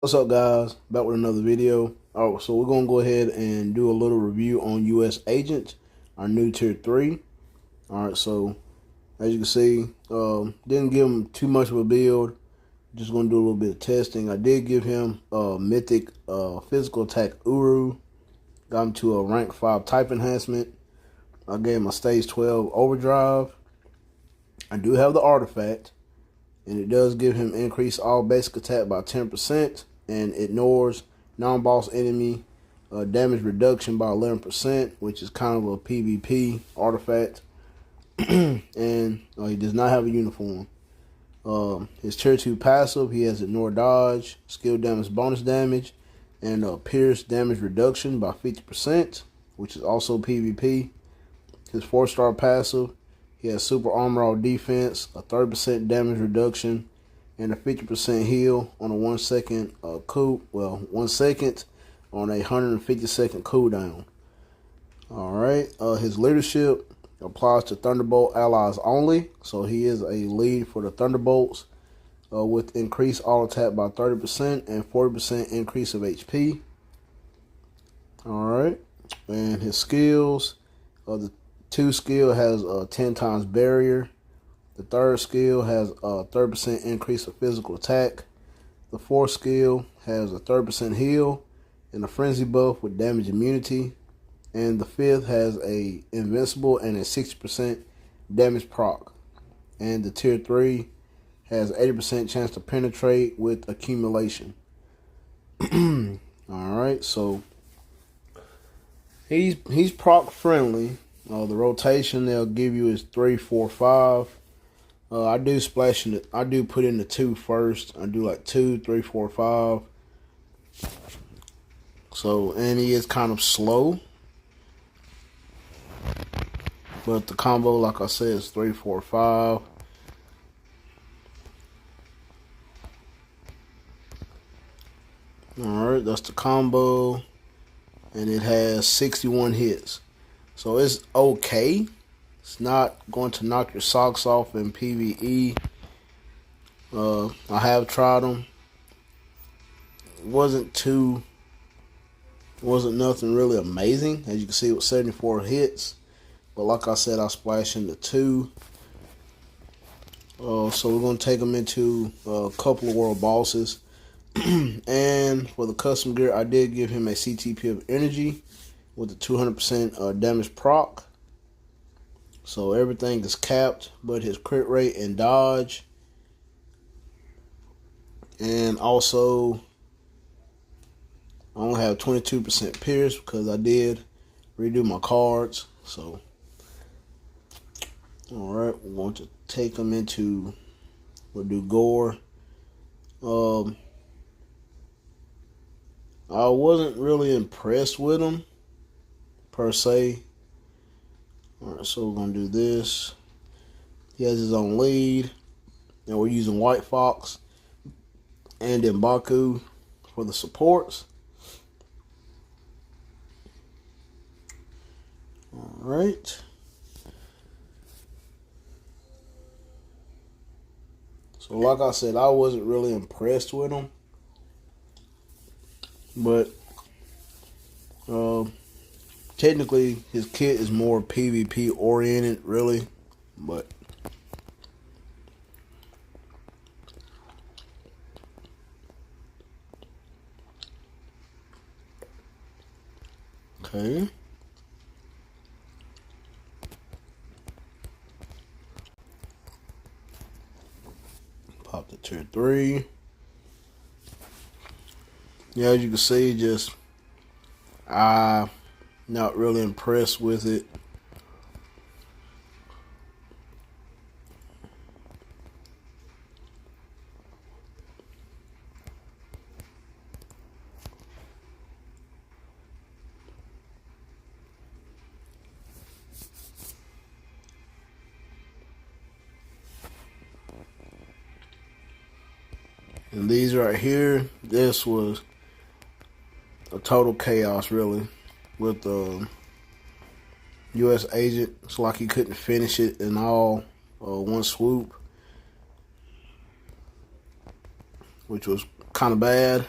What's up, guys? Back with another video. All right, so we're gonna go ahead and do a little review on U.S. Agent, our new tier 3. All right, so as you can see, didn't give him too much of a build. Just gonna do a little bit of testing. I did give him mythic physical attack Uru. Got him to a rank 5 type enhancement. I gave him a stage 12 overdrive. I do have the artifact, and it does give him increase all basic attack by 10% and ignores non-boss enemy damage reduction by 11%, which is kind of a PvP artifact. And he does not have a uniform. His tier 2 passive, he has ignore dodge, skill damage bonus damage, and pierce damage reduction by 50%, which is also PvP. His 4-star passive, he has super armor all defense, a 30% damage reduction, and a 50% heal on a 1 second 1 second on a 150-second cooldown. Alright, his leadership applies to Thunderbolt allies only, so he is a lead for the Thunderbolts with increased all attack by 30% and 40% increase of HP. Alright, and his skills, the 2 skill has a 10 times barrier. The 3rd skill has a 30% increase of physical attack. The 4th skill has a 30% heal and a frenzy buff with damage immunity. And the 5th has a invincible and a 60% damage proc. And the tier 3 has 80% chance to penetrate with accumulation. Alright, so he's proc friendly. The rotation they'll give you is 3, 4, 5. I do splash in it. I do put in the 2 first. I do like 2, 3, 4, 5. So, and he is kind of slow. But the combo, like I said, is 3, 4, 5. Alright, that's the combo. And it has 61 hits. So it's okay. It's not going to knock your socks off in PvE. I have tried them. It wasn't nothing really amazing. As you can see, it was 74 hits. But like I said, I splashed into 2. So we're going to take them into a couple of world bosses. And for the custom gear, I did give him a CTP of energy with a 200% damage proc. So everything is capped, but his crit rate and dodge. And also, I only have 22% pierce because I did redo my cards. So, alright, we're going to take him into, we'll do Gore. I wasn't really impressed with him, per se. Alright, so we're going to do this. He has his own lead. And we're using White Fox and M'Baku for the supports. Alright. So like I said, I wasn't really impressed with him. But technically, his kit is more PvP oriented, really. But okay. Pop the tier 3. Yeah, as you can see, just I'm not really impressed with it. And these right here, this was a total chaos, really, with the U.S. Agent. It's like he couldn't finish it in all one swoop, which was kind of bad.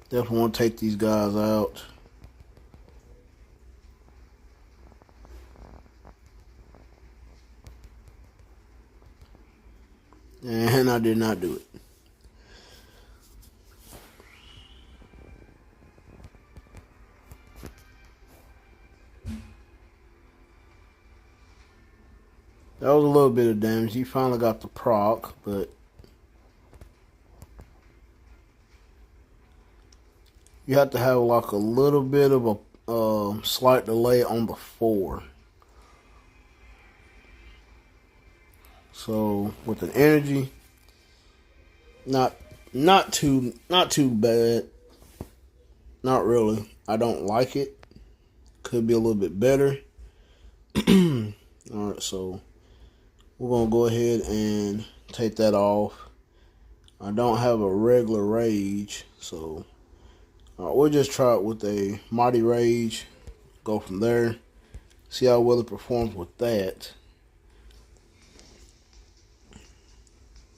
Definitely want to take these guys out. And I did not do it. That was a little bit of damage. He finally got the proc, but you have to have like a little bit of a slight delay on the 4. So with an energy, not too bad. Not really. I don't like it. Could be a little bit better. Alright, so we're going to go ahead and take that off. I don't have a regular rage, so we'll just try it with a mighty rage. Go from there. See how well it performs with that.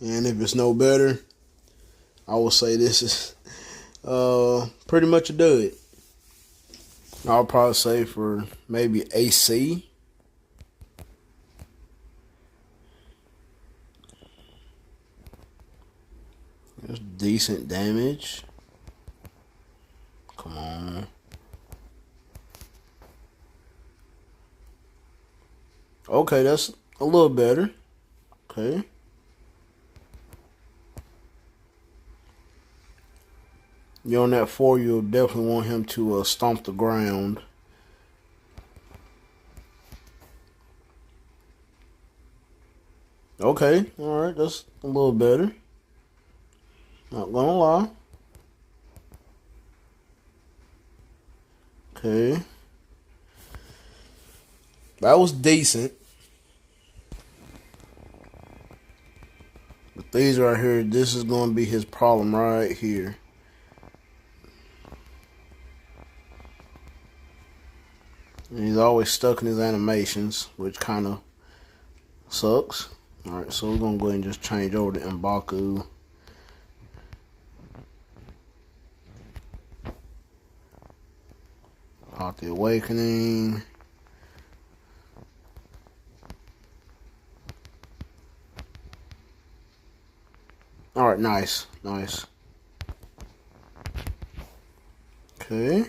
And if it's no better, I will say this is pretty much a dud. I'll probably say for maybe AC. There's decent damage. Come on. Okay, that's a little better. Okay. You're on that 4, you'll definitely want him to stomp the ground. Okay, alright, that's a little better. Not gonna lie. Okay. That was decent. But these right here, this is gonna be his problem right here. And he's always stuck in his animations, which kind of sucks. Alright, so we're going to go ahead and just change over to M'Baku. Pop the Awakening. Alright, nice. Nice. Okay.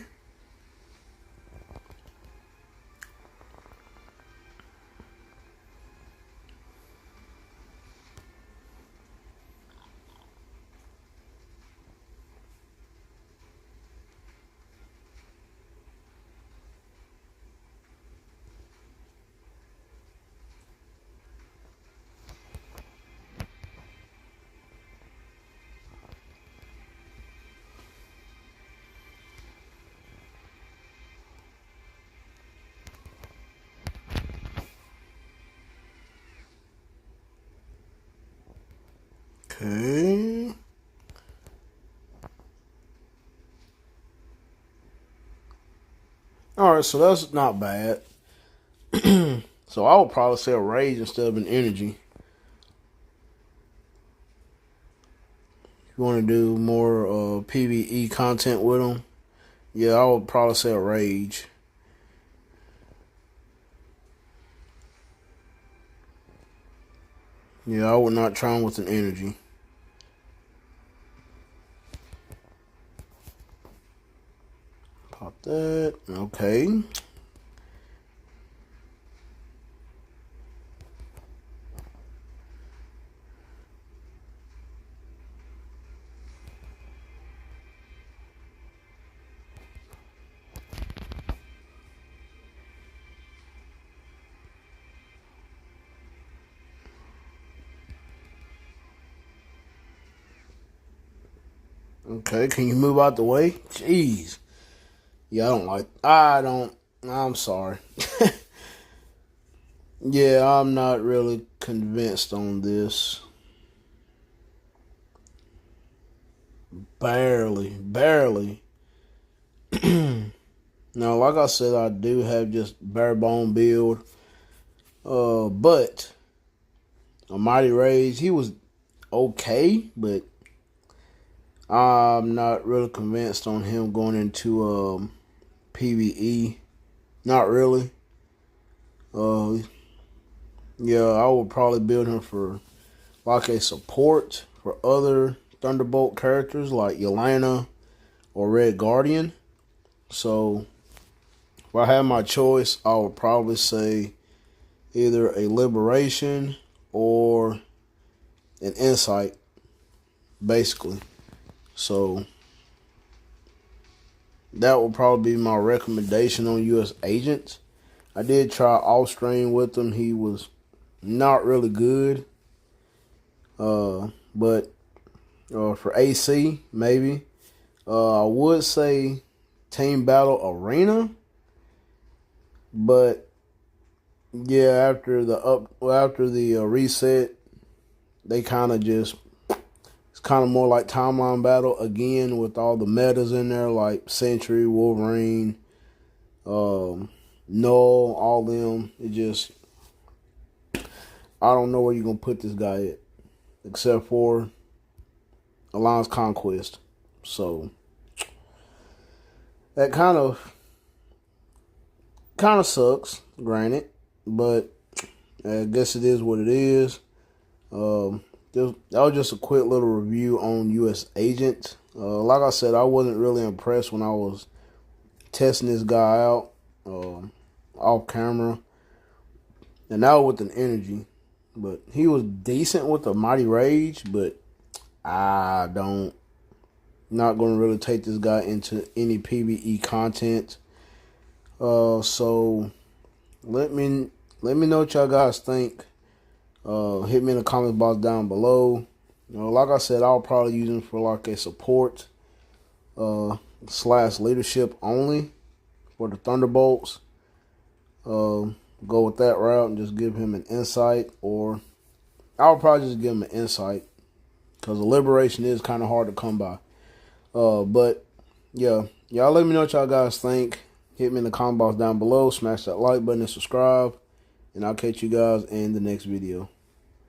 Okay. Alright, so that's not bad. So I would probably say a rage instead of an energy. If you want to do more PvE content with them, yeah, I would probably say a rage. Yeah, I would not try him with an energy. Pop that. Okay. Okay, can you move out the way? Jeez. Yeah, I'm sorry. Yeah, I'm not really convinced on this. Barely. Now, like I said, I do have just bare bone build. But a Mighty Rage, he was okay, but I'm not really convinced on him going into PvE. Not really. Yeah, I would probably build him for like a support for other Thunderbolt characters like Yelena or Red Guardian. So if I had my choice, I would probably say either a Liberation or an Insight, basically. So that would probably be my recommendation on US Agents. I did try off stream with him. He was not really good. But for AC, maybe. I would say Team Battle Arena. But yeah, after the reset, they kind of just, it's kind of more like timeline battle again with all the metas in there like Sentry, Wolverine, Null, all them. It just, I don't know where you're gonna put this guy at, except for Alliance Conquest. So that kind of sucks, granted, but I guess it is what it is. That was just a quick little review on US Agent. Like I said, I wasn't really impressed when I was testing this guy out off camera, and now with an energy. But he was decent with the Mighty Rage, but not going to really take this guy into any PvE content. So let me know what y'all guys think. Hit me in the comments box down below. Like I said, I'll probably use him for like a support / leadership only for the Thunderbolts. Go with that route and just give him an Insight, or I'll probably just give him an Insight because the Liberation is kind of hard to come by. But yeah, y'all let me know what y'all guys think. Hit me in the comment box down below. Smash that like button and subscribe. And I'll catch you guys in the next video.